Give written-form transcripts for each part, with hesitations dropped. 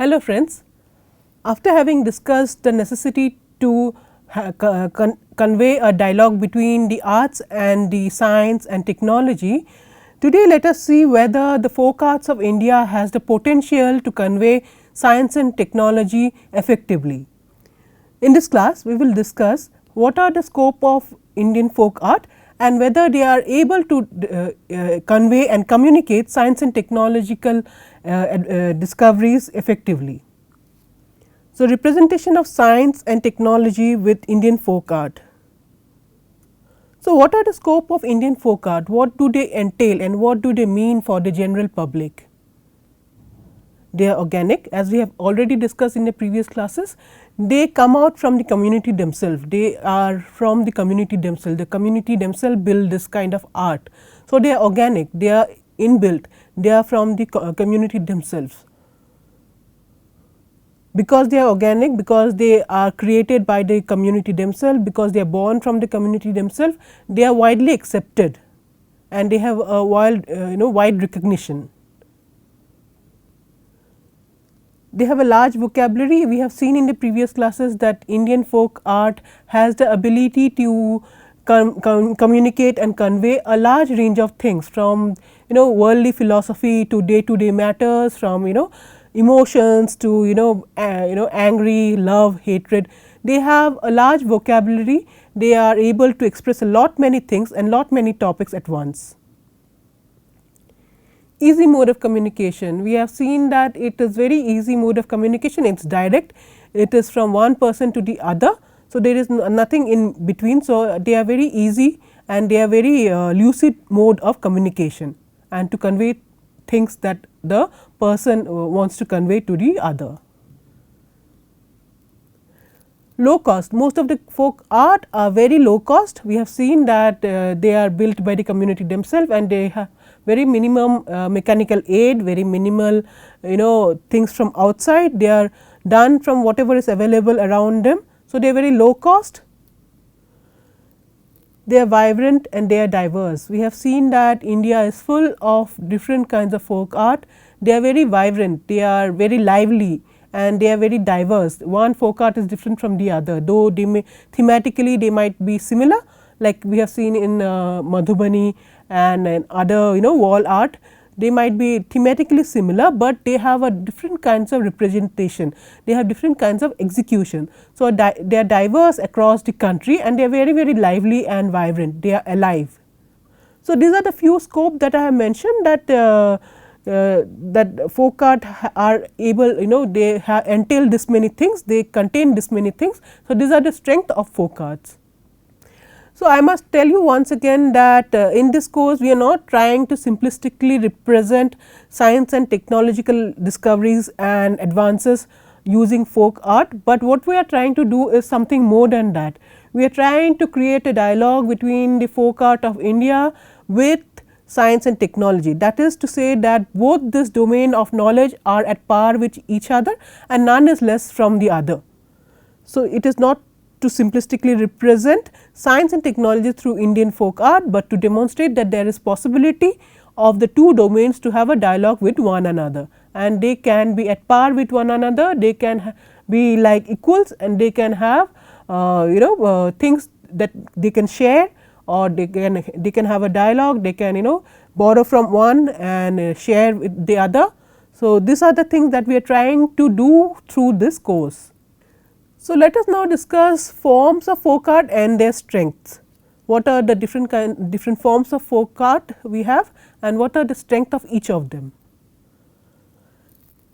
Hello friends, after having discussed the necessity to convey a dialogue between the arts and the science and technology, today let us see whether the folk arts of India has the potential to convey science and technology effectively. In this class, we will discuss what are the scope of Indian folk art and whether they are able to convey and communicate science and technological discoveries effectively. So, representation of science and technology with Indian folk art. So, what are the scope of Indian folk art? What do they entail and what do they mean for the general public? They are organic, as we have already discussed in the previous classes. They come out from the community themselves, they are from the community themselves build this kind of art. So, they are organic, they are inbuilt, they are from the community themselves. Because they are organic, because they are created by the community themselves, because they are born from the community themselves, they are widely accepted and they have a wide recognition. They have a large vocabulary. We have seen in the previous classes that Indian folk art has the ability to communicate and convey a large range of things, from worldly philosophy to day to day matters, from emotions to angry, love, hatred. They have a large vocabulary. They are able to express a lot many things and lot many topics at once. Easy mode of communication. We have seen that it is very easy mode of communication. It is direct. It is from one person to the other. So, there is nothing in between. So, they are very easy and they are very lucid mode of communication and to convey things that the person wants to convey to the other. Low cost. Most of the folk art are very low cost. We have seen that they are built by the community themselves and they have very minimum mechanical aid, very minimal things from outside. They are done from whatever is available around them. So, they are very low cost. They are vibrant and they are diverse. We have seen that India is full of different kinds of folk art. They are very vibrant, they are very lively and they are very diverse. One folk art is different from the other, though they may thematically they might be similar, like we have seen in Madhubani and other wall art. They might be thematically similar, but they have a different kinds of representation, they have different kinds of execution. So, they are diverse across the country and they are very lively and vibrant, they are alive. So, these are the few scope that I have mentioned, that that folk art are able, they entail this many things, they contain this many things. So, these are the strength of folk arts. So, I must tell you once again that in this course we are not trying to simplistically represent science and technological discoveries and advances using folk art, but what we are trying to do is something more than that. We are trying to create a dialogue between the folk art of India with science and technology. That is to say that both this domain of knowledge are at par with each other and none is less from the other. So, it is not to simplistically represent science and technology through Indian folk art, but to demonstrate that there is possibility of the two domains to have a dialogue with one another and they can be at par with one another, they can be like equals and they can have things that they can share, or they can have a dialogue, they can borrow from one and share with the other. So, these are the things that we are trying to do through this course. So, let us now discuss forms of folk art and their strengths. What are the different forms of folk art we have and what are the strength of each of them.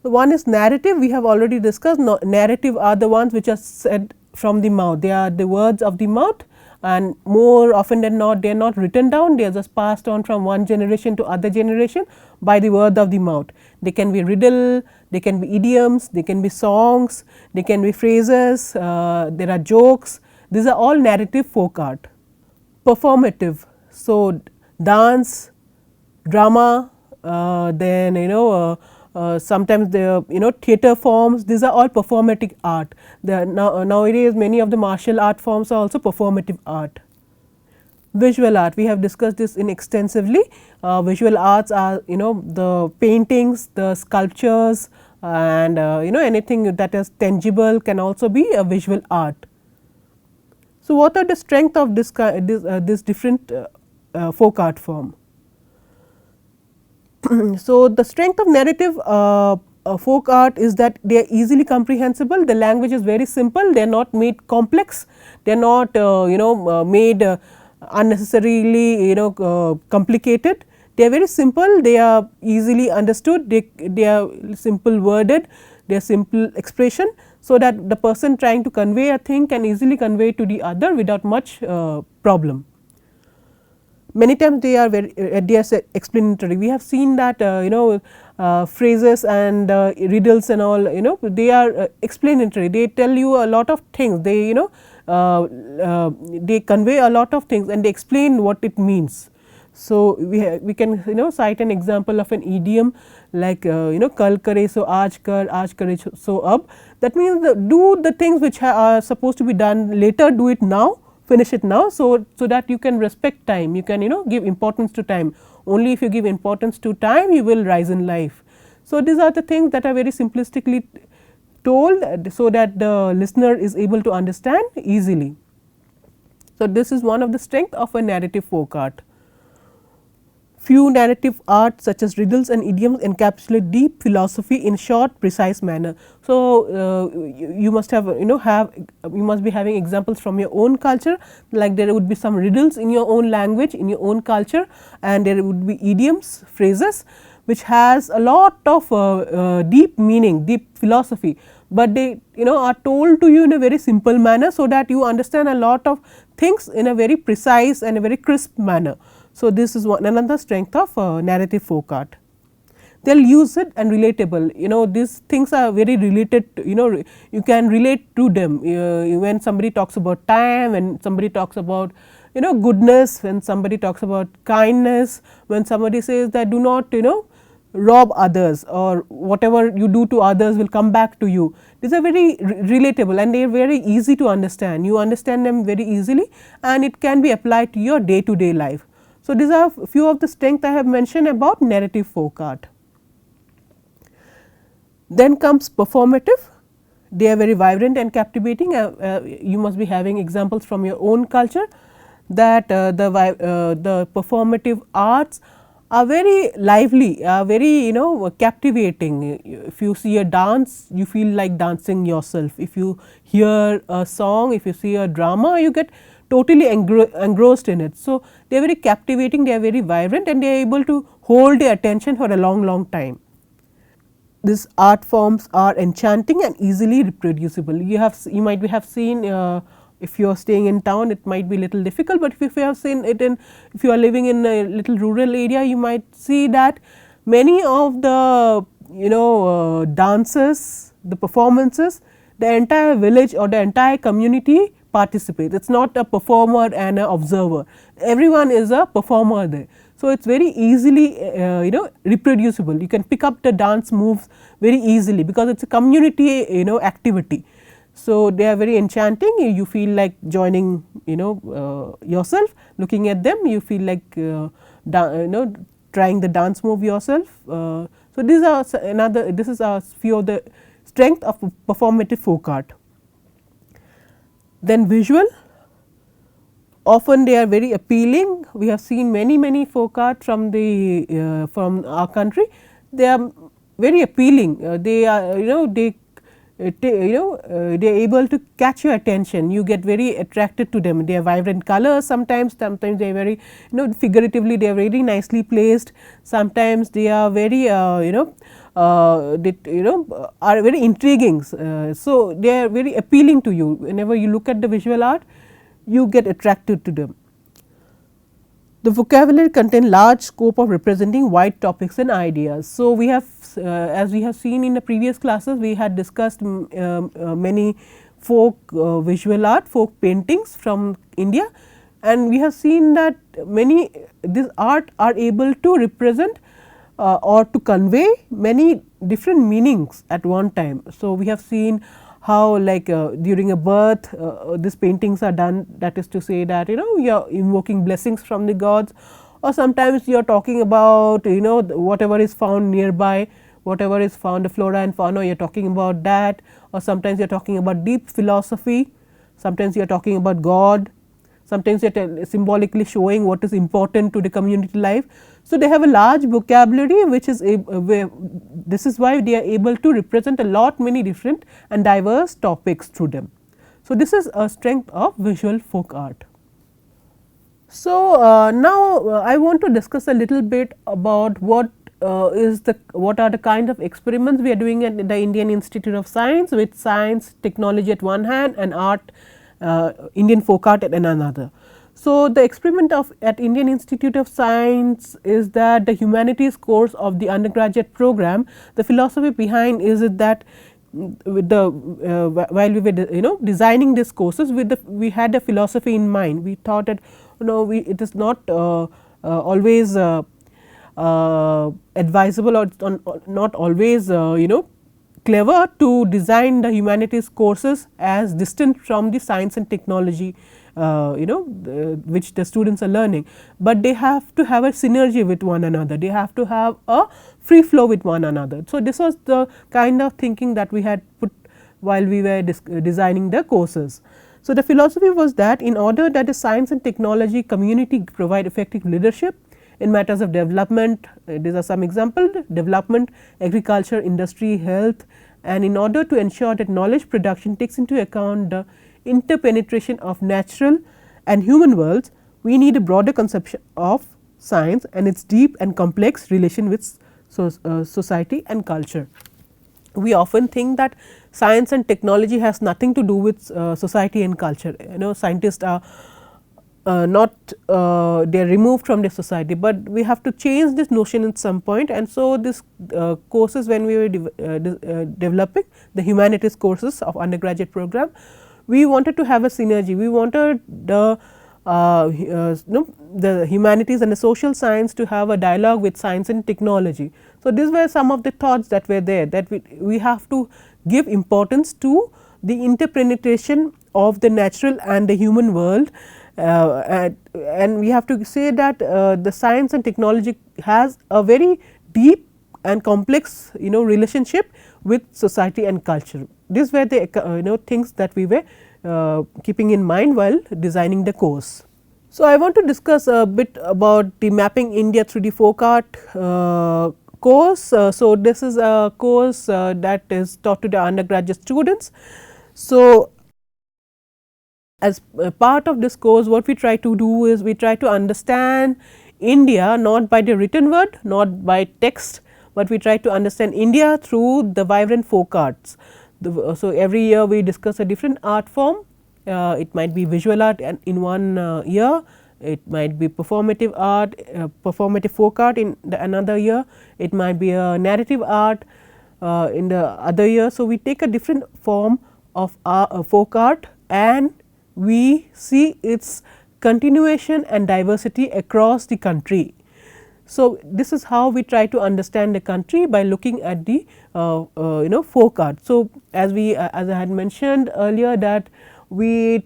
So, one is narrative. We have already discussed narrative are the ones which are said from the mouth, they are the words of the mouth and more often than not they are not written down, they are just passed on from one generation to other generation by the word of the mouth. They can be riddle, they can be idioms, they can be songs, they can be phrases, there are jokes, these are all narrative folk art. Performative, so dance, drama, then sometimes the theatre forms, these are all performative art. Nowadays many of the martial art forms are also performative art. Visual art, we have discussed this in extensively. Visual arts are the paintings, the sculptures, and anything that is tangible can also be a visual art. So, what are the strength of this different folk art form? So, the strength of narrative folk art is that they are easily comprehensible, the language is very simple, they are not made complex, they are not made unnecessarily complicated, they are very simple, they are easily understood, they are simple worded, they are simple expression. So, that the person trying to convey a thing can easily convey to the other without much problem. Many times they are very they are explanatory. We have seen that phrases and riddles and all, they are explanatory, they tell you a lot of things, they they convey a lot of things and they explain what it means. So, we can cite an example of an idiom like kal kare so aaj kare so ab. That means do the things which are supposed to be done later, do it now, finish it now. So, that you can respect time, you can give importance to time, only if you give importance to time you will rise in life. So, these are the things that are very simplistically told, so that the listener is able to understand easily. So, this is one of the strength of a narrative folk art. Few narrative arts such as riddles and idioms encapsulate deep philosophy in short precise manner. So, you must have you must be having examples from your own culture, like there would be some riddles in your own language, in your own culture, and there would be idioms, phrases which has a lot of deep meaning, deep philosophy, but they are told to you in a very simple manner, so that you understand a lot of things in a very precise and a very crisp manner. So, this is another strength of narrative folk art. They will use it and relatable, these things are very related, you can relate to them. When somebody talks about time, when somebody talks about goodness, when somebody talks about kindness, when somebody says that do not rob others, or whatever you do to others will come back to you. These are very relatable and they are very easy to understand, you understand them very easily and it can be applied to your day to day life. So, these are few of the strengths I have mentioned about narrative folk art. Then comes performative, they are very vibrant and captivating. You must be having examples from your own culture that the performative arts are very lively, are very captivating. If you see a dance, you feel like dancing yourself. If you hear a song, if you see a drama, you get totally engrossed in it. So, they are very captivating, they are very vibrant and they are able to hold your attention for a long time. These art forms are enchanting and easily reproducible. You might have seen if you are staying in town, it might be little difficult, but if you have seen it if you are living in a little rural area, you might see that many of the dances, the performances, the entire village or the entire community participate. It is not a performer and an observer, everyone is a performer there. So, it is very easily reproducible, you can pick up the dance moves very easily because it is a community activity. So, they are very enchanting, you feel like joining yourself, looking at them you feel like trying the dance move yourself. So, these are this is a few of the strength of performative folk art. Then visual, often they are very appealing. We have seen many folk art from the from our country. They are very appealing. They are they are able to catch your attention. You get very attracted to them. They are vibrant colors. Sometimes they are very figuratively they are very nicely placed. Sometimes they are very are very intriguing. So, they are very appealing to you. Whenever you look at the visual art, you get attracted to them. The vocabulary contain large scope of representing wide topics and ideas. So, we have as we have seen in the previous classes, we had discussed many folk visual art, folk paintings from India, and we have seen that many this art are able to represent or to convey many different meanings at one time. So, we have seen how like during a birth these paintings are done, that is to say that you are invoking blessings from the gods, or sometimes you are talking about whatever is found nearby, whatever is found, the flora and fauna, you are talking about that, or sometimes you are talking about deep philosophy, sometimes you are talking about God, sometimes you are symbolically showing what is important to the community life. So, they have a large vocabulary, which is this is why they are able to represent a lot many different and diverse topics through them. So, this is a strength of visual folk art. So, now I want to discuss a little bit about what are the kind of experiments we are doing at the Indian Institute of Science, with science, technology at one hand and art, Indian folk art at another. So, the experiment at Indian Institute of Science is that the humanities course of the undergraduate program, the philosophy behind is that with the while we were designing these courses, we had a philosophy in mind. We thought that it is not always advisable, or not always clever to design the humanities courses as distant from the science and technology which the students are learning, but they have to have a synergy with one another, they have to have a free flow with one another. So, this was the kind of thinking that we had put while we were designing the courses. So, the philosophy was that in order that the science and technology community provide effective leadership in matters of development, these are some examples: development, agriculture, industry, health, and in order to ensure that knowledge production takes into account the interpenetration of natural and human worlds, we need a broader conception of science and its deep and complex relation with society and culture. We often think that science and technology has nothing to do with society and culture. Scientists are not they are removed from the society, but we have to change this notion at some point. And so, this courses, when we were developing the humanities courses of undergraduate program, we wanted to have a synergy. We wanted the humanities and the social science to have a dialogue with science and technology. So, these were some of the thoughts that were there, that we have to give importance to the interpenetration of the natural and the human world, and we have to say that the science and technology has a very deep and complex relationship with society and culture. These were the things that we were keeping in mind while designing the course. So, I want to discuss a bit about the Mapping India 3D Folk Art course. So, this is a course that is taught to the undergraduate students. So, as part of this course, what we try to do is we try to understand India not by the written word, not by text, but we try to understand India through the vibrant folk arts. So, every year we discuss a different art form. It might be visual art in one year, it might be performative art, performative folk art in another year, it might be a narrative art in the other year. So, we take a different form of folk art and we see its continuation and diversity across the country. So, this is how we try to understand the country, by looking at the folk art. So, as I had mentioned earlier, that we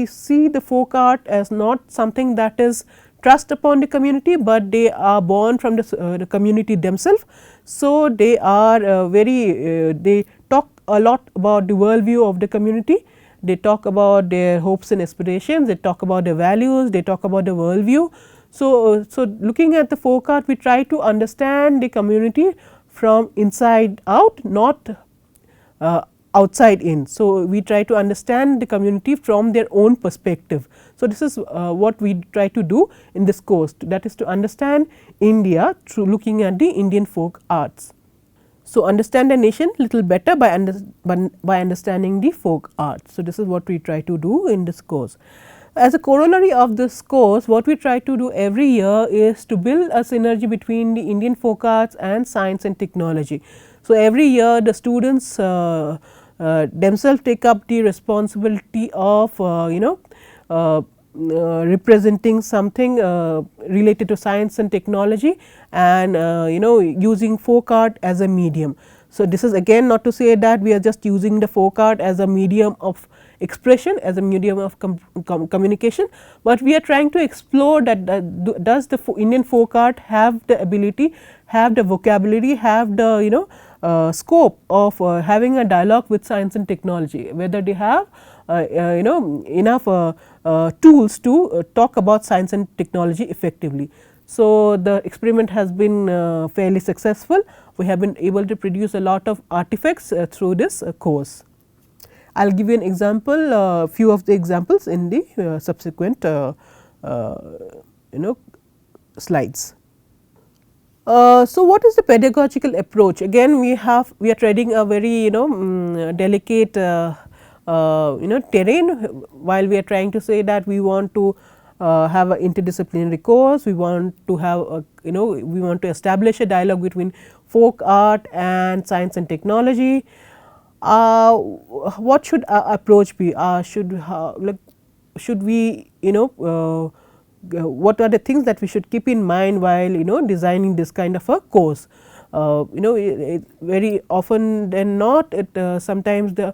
see the folk art as not something that is thrust upon the community, but they are born from the community themselves. So, they are they talk a lot about the worldview of the community. They talk about their hopes and aspirations, they talk about their values, they talk about the worldview. So, looking at the folk art, we try to understand the community from inside out, not outside in. So, we try to understand the community from their own perspective. So, this is what we try to do in this course, that is to understand India through looking at the Indian folk arts. So, understand the nation little better by understanding the folk arts. So, this is what we try to do in this course. As a corollary of this course, what we try to do every year is to build a synergy between the Indian folk arts and science and technology. So, every year the students themselves take up the responsibility of representing something related to science and technology, and using folk art as a medium. So, this is again not to say that we are just using the folk art as a medium of expression, as a medium of communication, but we are trying to explore that does the Indian folk art have the ability have the vocabulary, have the scope of having a dialogue with science and technology, whether they have enough tools to talk about science and technology effectively. So, the experiment has been fairly successful. We have been able to produce a lot of artifacts through this course. I will give you an example, few of the examples in the subsequent slides. So, what is the pedagogical approach? Again, we are treading a very delicate terrain, while we are trying to say that we want to have an interdisciplinary course. We want to have we want to establish a dialogue between folk art and science and technology. What should our approach be? Should we what are the things that we should keep in mind while designing this kind of a course? Very often than not, sometimes the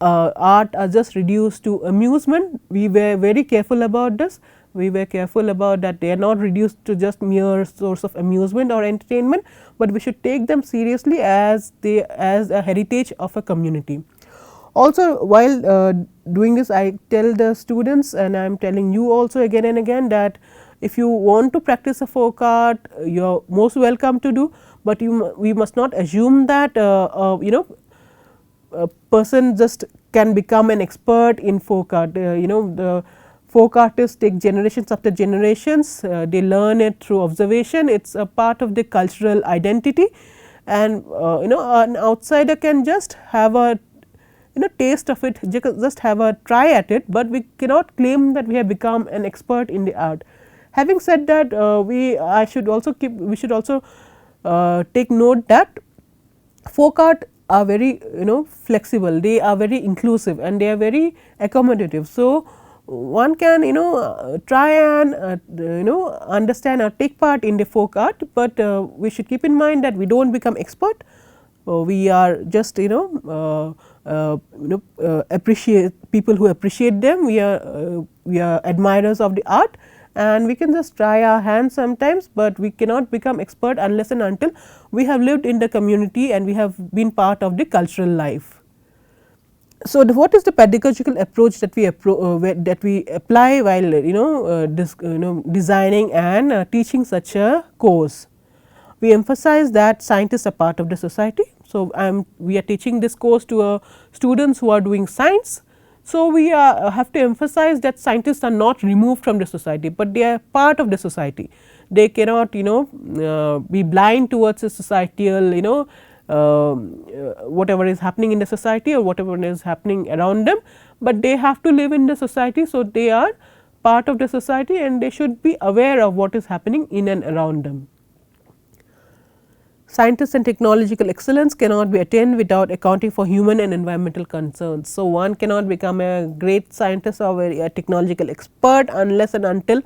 art are just reduced to amusement. We were very careful about this. We were careful about that they are not reduced to just mere source of amusement or entertainment, but we should take them seriously as a heritage of a community. Also, while doing this, I tell the students, and I am telling you also again and again, that if you want to practice a folk art, you are most welcome to do, but we must not assume that a person just can become an expert in folk art. The folk artists take generations after generations, they learn it through observation. It is a part of the cultural identity, and an outsider can just have a taste of it, just have a try at it, but we cannot claim that we have become an expert in the art. Having said that, we should also take note that folk art are very flexible, they are very inclusive, and they are very accommodative. So, one can try and understand or take part in the folk art, but we should keep in mind that we do not become expert. We are just appreciate people who appreciate them. We are admirers of the art, and we can just try our hands sometimes, but we cannot become expert unless and until we have lived in the community and we have been part of the cultural life. So, what is the pedagogical approach that we apply while designing and teaching such a course? We emphasize that scientists are part of the society. So, we are teaching this course to students who are doing science. So, we have to emphasize that scientists are not removed from the society, but they are part of the society. They cannot be blind towards the societal whatever is happening in the society or whatever is happening around them, but they have to live in the society. So, they are part of the society and they should be aware of what is happening in and around them. Scientists and technological excellence cannot be attained without accounting for human and environmental concerns. So, one cannot become a great scientist or a technological expert unless and until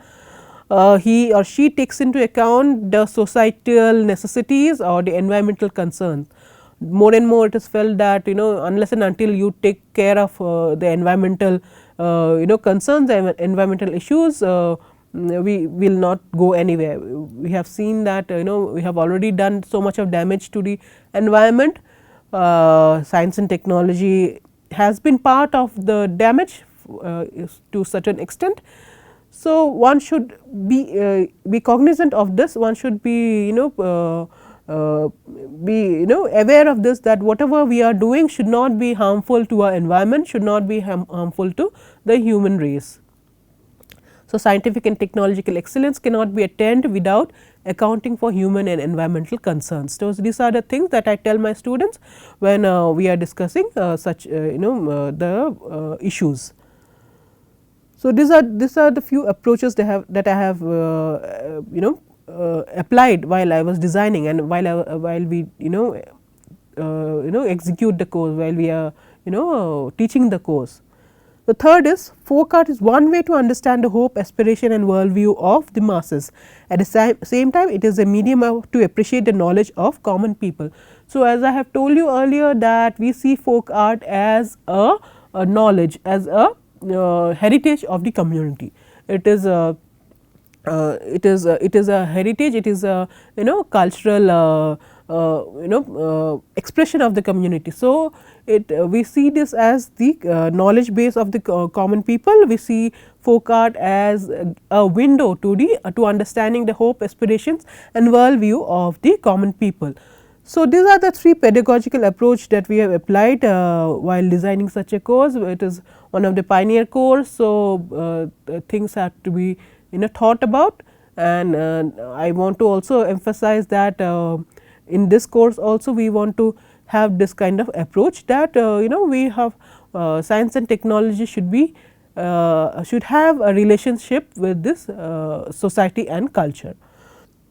he or she takes into account the societal necessities or the environmental concerns. More and more it is felt that unless and until you take care of the environmental concerns and environmental issues, we will not go anywhere. We have seen that we have already done so much of damage to the environment. Science and technology has been part of the damage to certain extent. So, one should be cognizant of this. One should be aware of this, that whatever we are doing should not be harmful to our environment, should not be harmful to the human race. So, scientific and technological excellence cannot be attained without accounting for human and environmental concerns. So, these are the things that I tell my students when we are discussing such the issues. So, these are the few approaches that I have applied while I was designing and while we execute the course, while we are teaching the course. The third is folk art is one way to understand the hope, aspiration and worldview of the masses. At the same time, it is a medium to appreciate the knowledge of common people. So, as I have told you earlier that we see folk art as a knowledge, as a heritage of the community. It is it is a heritage, it is a cultural expression of the community. So, we see this as the knowledge base of the common people. We see folk art as a window to the to understanding the hope, aspirations and worldview of the common people. So, these are the three pedagogical approach that we have applied while designing such a course. It is one of the pioneer course. So, things have to be thought about, and I want to also emphasize that in this course also we want to have this kind of approach, that we have science and technology should be should have a relationship with this society and culture.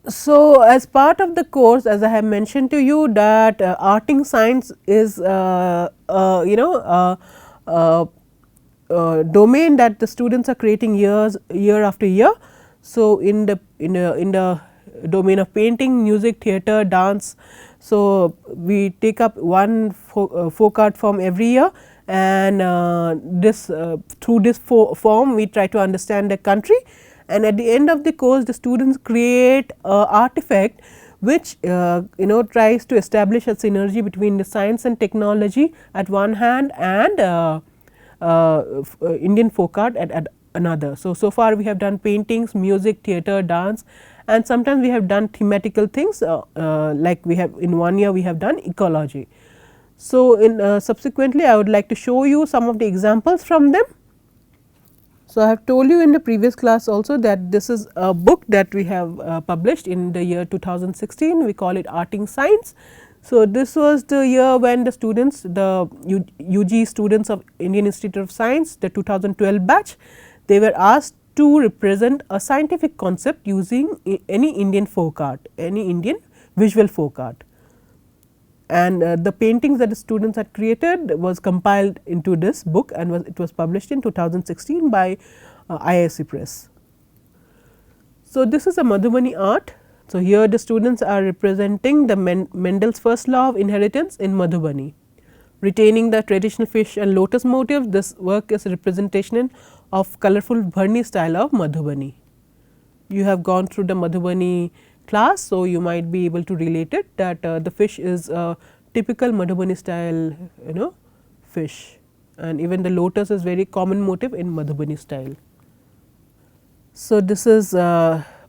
So, as part of the course, as I have mentioned to you, that arting science is domain that the students are creating year after year. So, in the domain of painting, music, theatre, dance. So, we take up one folk art form every year, and this through this form we try to understand the country, and at the end of the course the students create a artifact which tries to establish a synergy between the science and technology at one hand, and Indian folk art at another. So, so far we have done paintings, music, theatre, dance, and sometimes we have done thematical things like we have in one year we have done ecology. So, in subsequently I would like to show you some of the examples from them. So, I have told you in the previous class also that this is a book that we have published in the year 2016, we call it Arting Science. So, this was the year when the students, the UG students of Indian Institute of Science, the 2012 batch, they were asked to represent a scientific concept using any Indian folk art, any Indian visual folk art. And the paintings that the students had created was compiled into this book, and it was published in 2016 by IISc Press. So, this is a Madhubani art. So, here the students are representing the Mendel's first law of inheritance in Madhubani. Retaining the traditional fish and lotus motif, this work is a representation of colorful Bharni style of Madhubani. You have gone through the Madhubani class, so you might be able to relate it, that the fish is a typical Madhubani style fish, and even the lotus is very common motif in Madhubani style. So, this is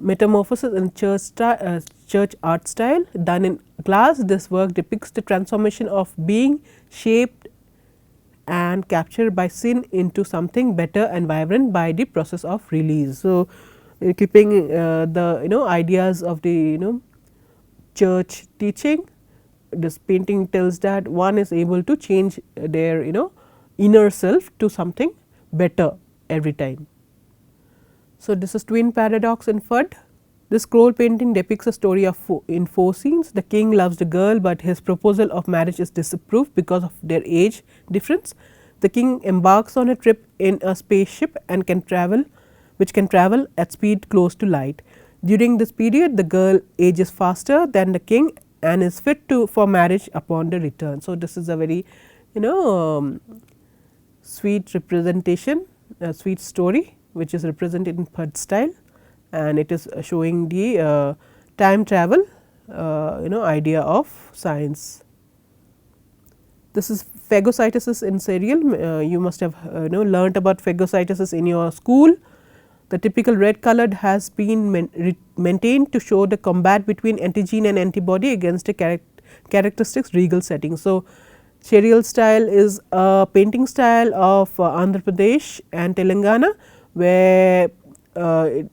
metamorphosis in church art style done in glass. This work depicts the transformation of being shaped and captured by sin into something better and vibrant by the process of release. So, keeping the ideas of the church teaching, this painting tells that one is able to change their inner self to something better every time. So, this is twin paradox in Fudd. This scroll painting depicts a story of in 4 scenes. The king loves the girl, but his proposal of marriage is disapproved because of their age difference. The king embarks on a trip in a spaceship and which can travel at speed close to light. During this period, the girl ages faster than the king and is fit for marriage upon the return. So, this is a very sweet representation, a sweet story which is represented in Fudd style, and it is showing the time travel idea of science. This is phagocytosis in cereal. You must have learnt about phagocytosis in your school. The typical red colored has been maintained to show the combat between antigen and antibody against a characteristic regal setting. So, cereal style is a painting style of Andhra Pradesh and Telangana, where the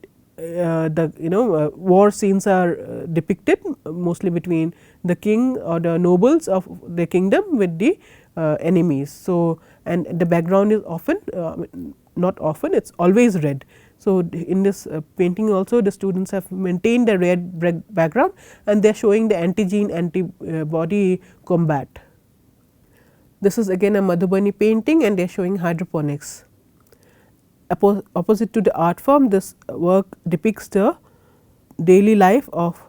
war scenes are depicted mostly between the king or the nobles of the kingdom with the enemies. So, and the background is often not often, it is always red. So, in this painting also the students have maintained the red background, and they are showing the antigen antibody combat. This is again a Madhubani painting, and they are showing hydroponics. Opposite to the art form, this work depicts the daily life of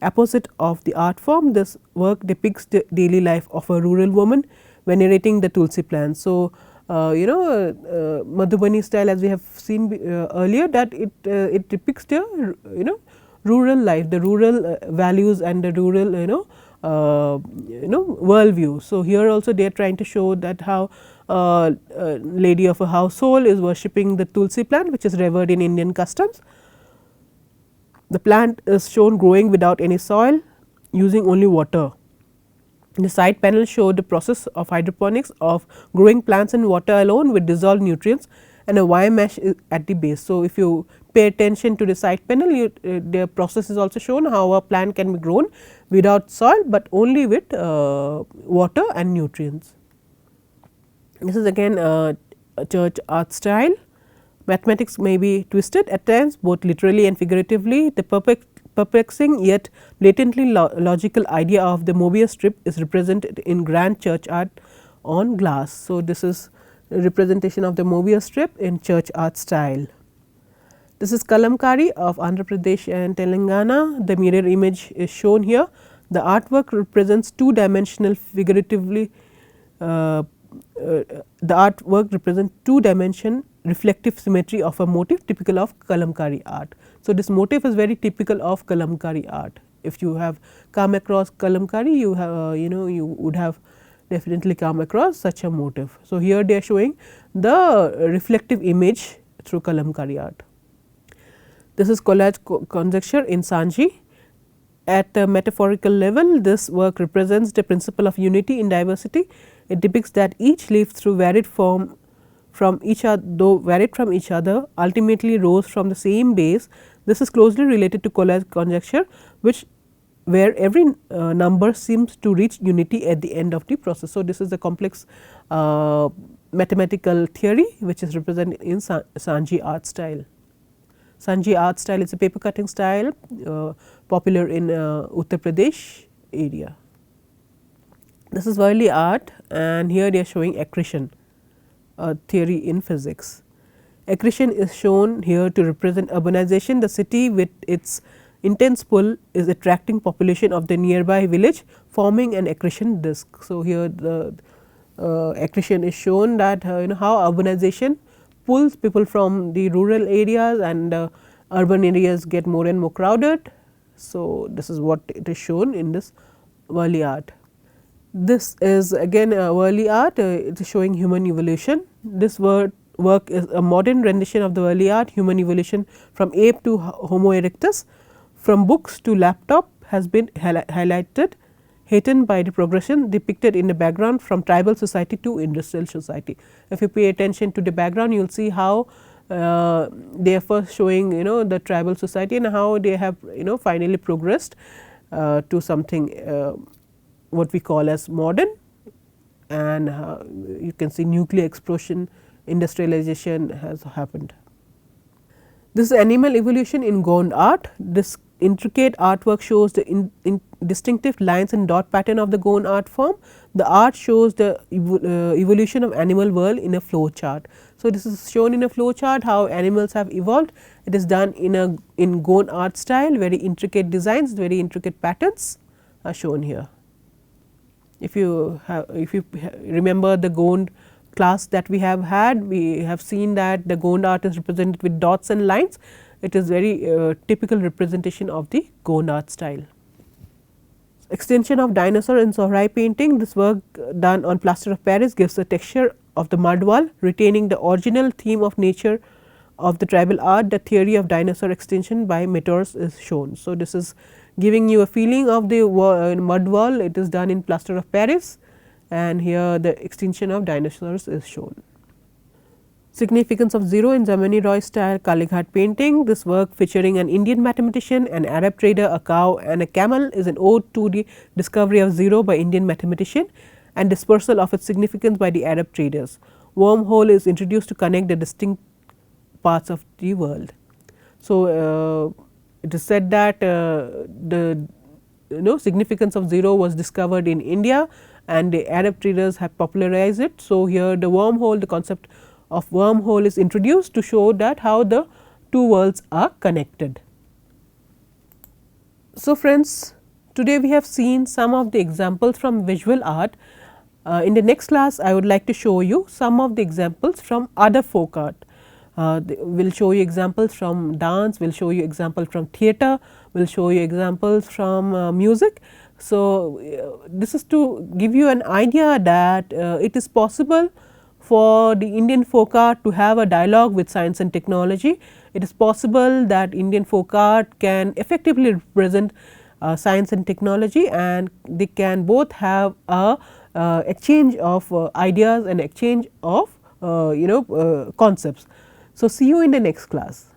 opposite of the art form, this work depicts the daily life of a rural woman venerating the tulsi plant. So, Madhubani style, as we have seen earlier, that it depicts the rural life, the rural values and the rural worldview. So, here also they are trying to show that how lady of a household is worshipping the tulsi plant, which is revered in Indian customs. The plant is shown growing without any soil, using only water. The side panel showed the process of hydroponics of growing plants in water alone with dissolved nutrients and a wire mesh at the base. So, if you pay attention to the side panel, the process is also shown how a plant can be grown without soil, but only with water and nutrients. This is again a church art style. Mathematics may be twisted at times, both literally and figuratively. The perplexing yet blatantly logical idea of the Mobius strip is represented in grand church art on glass. So, this is a representation of the Mobius strip in church art style. This is Kalamkari of Andhra Pradesh and Telangana. The mirror image is shown here. The artwork represents two-dimensional figuratively the artwork represents two-dimension reflective symmetry of a motif typical of Kalamkari art. So, this motif is very typical of Kalamkari art. If you have come across Kalamkari, you have you would have definitely come across such a motif. So, here they are showing the reflective image through Kalamkari art. This is collage conjecture in Sanji. At a metaphorical level, this work represents the principle of unity in diversity. It depicts that each leaf, through varied form from each other, though varied from each other, ultimately rose from the same base. This is closely related to collage conjecture, which where every number seems to reach unity at the end of the process. So, this is a complex mathematical theory which is represented in Sanji art style. Sanji art style is a paper cutting style popular in Uttar Pradesh area. This is Worli art, and here they are showing accretion, a theory in physics. Accretion is shown here to represent urbanization. The city with its intense pull is attracting population of the nearby village, forming an accretion disk. So, here the accretion is shown that how urbanization pulls people from the rural areas and urban areas get more and more crowded. So, this is what it is shown in this Worli art. This is again Worli art, it is showing human evolution. This work is a modern rendition of the Worli art, human evolution from ape to Homo erectus, from books to laptop has been highlighted, heightened by the progression depicted in the background from tribal society to industrial society. If you pay attention to the background, you will see how they are first showing the tribal society and how they have finally progressed to something what we call as modern, and you can see nuclear explosion, industrialization has happened. This is animal evolution in Gond art. This intricate artwork shows the distinctive lines and dot pattern of the Gond art form. The art shows the evolution of animal world in a flow chart. So, this is shown in a flow chart how animals have evolved. It is done in Gond art style, very intricate designs, very intricate patterns are shown here. If you remember the Gond class that we have had, we have seen that the Gond art is represented with dots and lines. It is very typical representation of the Gond art style. Extension of dinosaur in Sohrai painting. This work done on plaster of Paris gives the texture of the mud wall, retaining the original theme of nature of the tribal art. The theory of dinosaur extinction by meteors is shown. So, this is giving you a feeling of the mud wall. It is done in plaster of Paris, and here the extinction of dinosaurs is shown. Significance of zero in Zamani Roy style Kalighat painting. This work, featuring an Indian mathematician, an Arab trader, a cow and a camel, is an ode to the discovery of zero by Indian mathematician and dispersal of its significance by the Arab traders. Wormhole is introduced to connect the distinct parts of the world. So, it is said that the significance of zero was discovered in India and the Arab traders have popularized it. So, here the wormhole, the concept of wormhole is introduced to show that how the two worlds are connected. So, friends, today we have seen some of the examples from visual art In the next class, I would like to show you some of the examples from other folk art. We will show you examples from dance, we will show you examples from theatre, we will show you examples from music. So, this is to give you an idea that it is possible for the Indian folk art to have a dialogue with science and technology. It is possible that Indian folk art can effectively represent science and technology, and they can both have a exchange of ideas and exchange of concepts. So, see you in the next class.